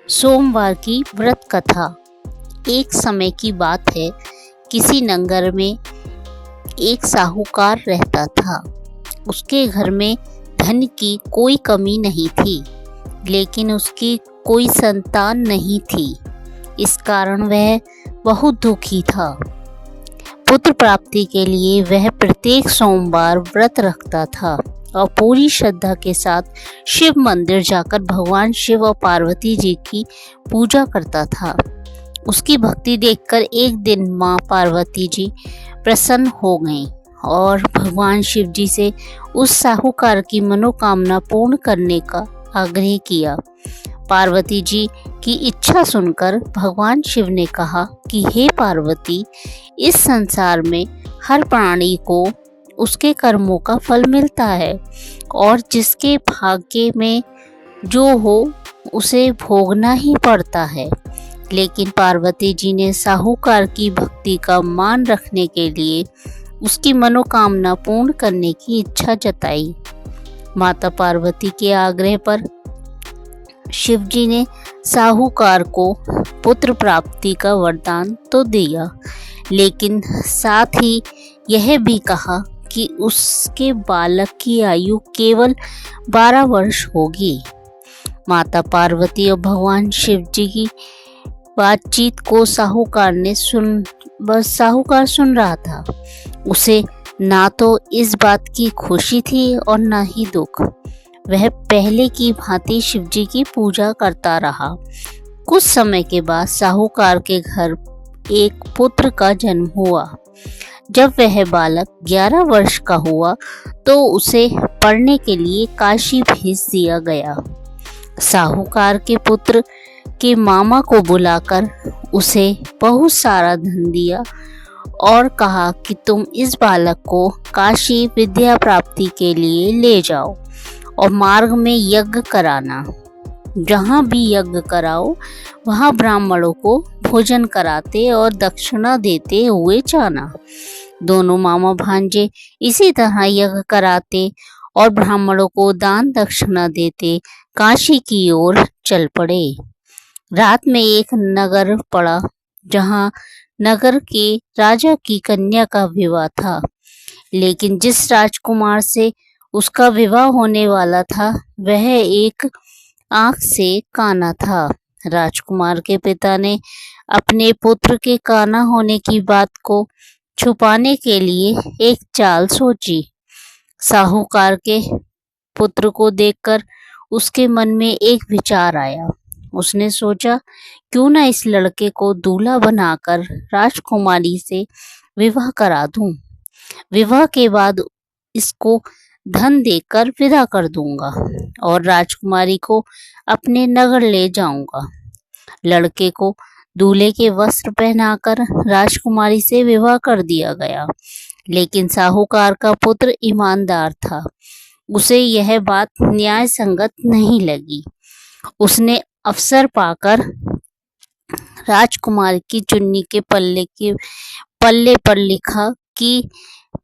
सोमवार की व्रत कथा। एक समय की बात है, किसी नगर में एक साहूकार रहता था। उसके घर में धन की कोई कमी नहीं थी, लेकिन उसकी कोई संतान नहीं थी। इस कारण वह बहुत दुखी था। पुत्र प्राप्ति के लिए वह प्रत्येक सोमवार व्रत रखता था और पूरी श्रद्धा के साथ शिव मंदिर जाकर भगवान शिव और पार्वती जी की पूजा करता था। उसकी भक्ति देखकर एक दिन माँ पार्वती जी प्रसन्न हो गईं और भगवान शिव जी से उस साहूकार की मनोकामना पूर्ण करने का आग्रह किया। पार्वती जी की इच्छा सुनकर भगवान शिव ने कहा कि हे पार्वती, इस संसार में हर प्राणी को उसके कर्मों का फल मिलता है और जिसके भाग्य में जो हो उसे भोगना ही पड़ता है। लेकिन पार्वती जी ने साहूकार की भक्ति का मान रखने के लिए उसकी मनोकामना पूर्ण करने की इच्छा जताई। माता पार्वती के आग्रह पर शिव जी ने साहूकार को पुत्र प्राप्ति का वरदान तो दिया, लेकिन साथ ही यह भी कहा कि उसके बालक की आयु केवल 12 वर्ष होगी। माता पार्वती और भगवान शिव जी की बातचीत को साहूकार सुन रहा था। उसे ना तो इस बात की खुशी थी और ना ही दुख। वह पहले की भांति शिव जी की पूजा करता रहा। कुछ समय के बाद साहूकार के घर एक पुत्र का जन्म हुआ। जब वह बालक 11 वर्ष का हुआ तो उसे पढ़ने के लिए काशी भेज दिया गया। साहूकार के पुत्र के मामा को बुलाकर उसे बहुत सारा धन दिया और कहा कि तुम इस बालक को काशी विद्या प्राप्ति के लिए ले जाओ और मार्ग में यज्ञ कराना। जहाँ भी यज्ञ कराओ वहाँ ब्राह्मणों को भोजन कराते और दक्षिणा देते हुए जाना। दोनों मामा भांजे इसी तरह यज्ञ कराते और ब्राह्मणों को दान दक्षिणा देते काशी की ओर चल पड़े। रात में एक नगर पड़ा, जहाँ नगर के राजा की कन्या का विवाह था। लेकिन जिस राजकुमार से उसका विवाह होने वाला था वह एक आंख से काना था। राजकुमार के पिता ने अपने पुत्र के काना होने की बात को छुपाने के लिए एक चाल सोची। साहूकार के पुत्र को देखकर उसके मन में एक विचार आया। उसने सोचा, क्यों ना इस लड़के को दूल्हा बनाकर राजकुमारी से विवाह करा दूं। विवाह के बाद इसको धन देकर विदा कर दूंगा और राजकुमारी को अपने नगर ले जाऊंगा। लड़के को दूल्हे के वस्त्र पहनाकर राजकुमारी से विवाह कर दिया गया। लेकिन साहूकार का पुत्र ईमानदार था। उसे यह बात न्याय संगत नहीं लगी। उसने अवसर पाकर राजकुमारी की चुन्नी के पल्ले पर लिखा कि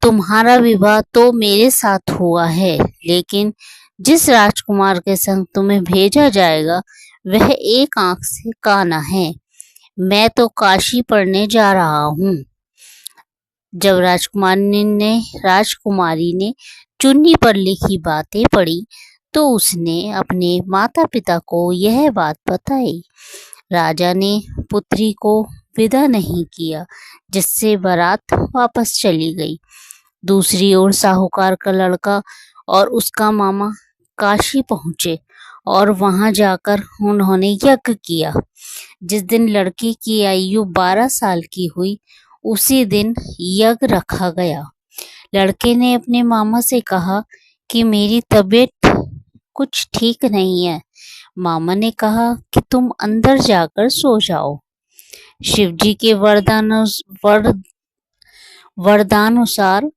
तुम्हारा विवाह तो मेरे साथ हुआ है, लेकिन जिस राजकुमार के संग तुम्हें भेजा जाएगा वह एक आंख से काना है। मैं तो काशी पढ़ने जा रहा हूँ। जब राजकुमारी ने चुन्नी पर लिखी बातें पढ़ी तो उसने अपने माता पिता को यह बात बताई। राजा ने पुत्री को विदा नहीं किया, जिससे बारात वापस चली गई। दूसरी ओर साहूकार का लड़का और उसका मामा काशी पहुंचे और वहां जाकर उन्होंने यज्ञ किया। जिस दिन लड़की की आयु 12 साल की हुई उसी दिन यज्ञ रखा गया। लड़के ने अपने मामा से कहा कि मेरी तबीयत कुछ ठीक नहीं है। मामा ने कहा कि तुम अंदर जाकर सो जाओ। शिव जी के वरदानुसार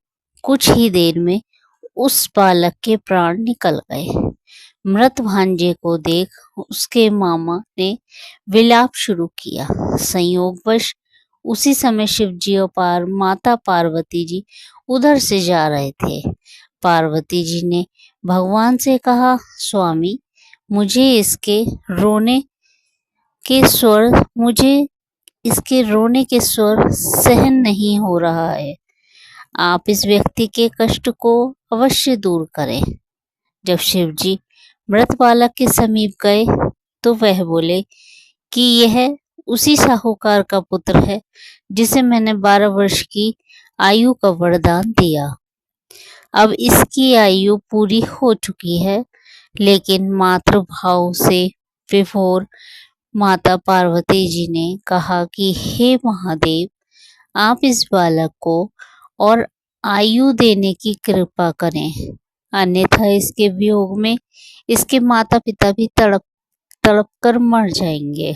कुछ ही देर में उस बालक के प्राण निकल गए। मृत भांजे को देख उसके मामा ने विलाप शुरू किया। संयोगवश उसी समय शिव जी और माता पार्वती जी उधर से जा रहे थे। पार्वती जी ने भगवान से कहा, स्वामी, मुझे इसके रोने के स्वर, मुझे इसके रोने के स्वर सहन नहीं हो रहा है। आप इस व्यक्ति के कष्ट को अवश्य दूर करें। जब शिवजी मृत बालक के समीप गए तो वह बोले कि यह उसी साहूकार का पुत्र है जिसे मैंने 12 वर्ष की आयु का वरदान दिया। अब इसकी आयु पूरी हो चुकी है, लेकिन मातृभाव से विभोर माता पार्वती जी ने कहा कि हे महादेव, आप इस बालक को और आयु देने की कृपा करें, अन्यथा इसके वियोग में इसके माता पिता भी तड़प तड़प कर मर जाएंगे।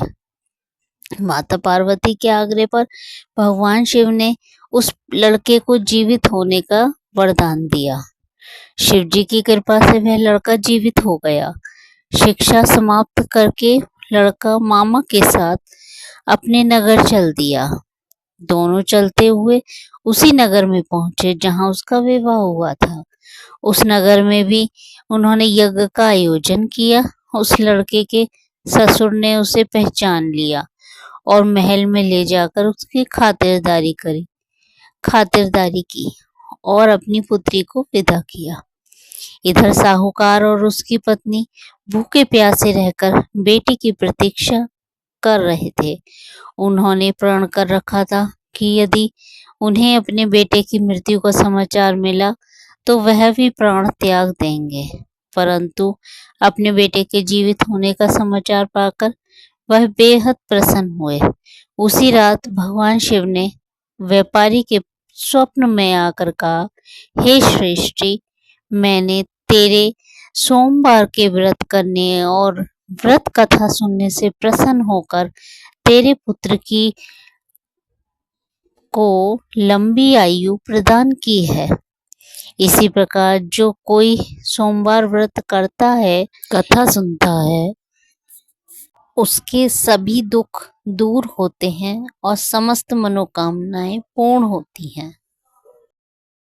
माता पार्वती के आग्रह पर भगवान शिव ने उस लड़के को जीवित होने का वरदान दिया। शिव जी की कृपा से वह लड़का जीवित हो गया। शिक्षा समाप्त करके लड़का मामा के साथ अपने नगर चल दिया। दोनों चलते हुए उसी नगर में पहुंचे जहां उसका विवाह हुआ था। उस नगर में भी उन्होंने यज्ञ का आयोजन किया। उस लड़के के ससुर ने उसे पहचान लिया और महल में ले जाकर उसकी खातिरदारी की और अपनी पुत्री को विदा किया। इधर साहूकार और उसकी पत्नी भूखे प्यासे रहकर बेटी की प्रतीक्षा कर रहे थे। उन्होंने प्रण कर रखा था कि यदि उन्हें अपने बेटे की मृत्यु का समाचार मिला तो वह भी प्राण त्याग देंगे, परंतु अपने बेटे के जीवित होने का समाचार पाकर वह बेहद प्रसन्न हुए। उसी रात भगवान शिव ने व्यापारी के स्वप्न में आकर कहा, हे श्रेष्ठी, मैंने तेरे सोमवार के व्रत करने और व्रत कथा सुनने से प्रसन्न होकर तेरे पुत्र की को लंबी आयु प्रदान की है। इसी प्रकार जो कोई सोमवार व्रत करता है, कथा सुनता है, उसके सभी दुख दूर होते हैं और समस्त मनोकामनाएं पूर्ण होती हैं।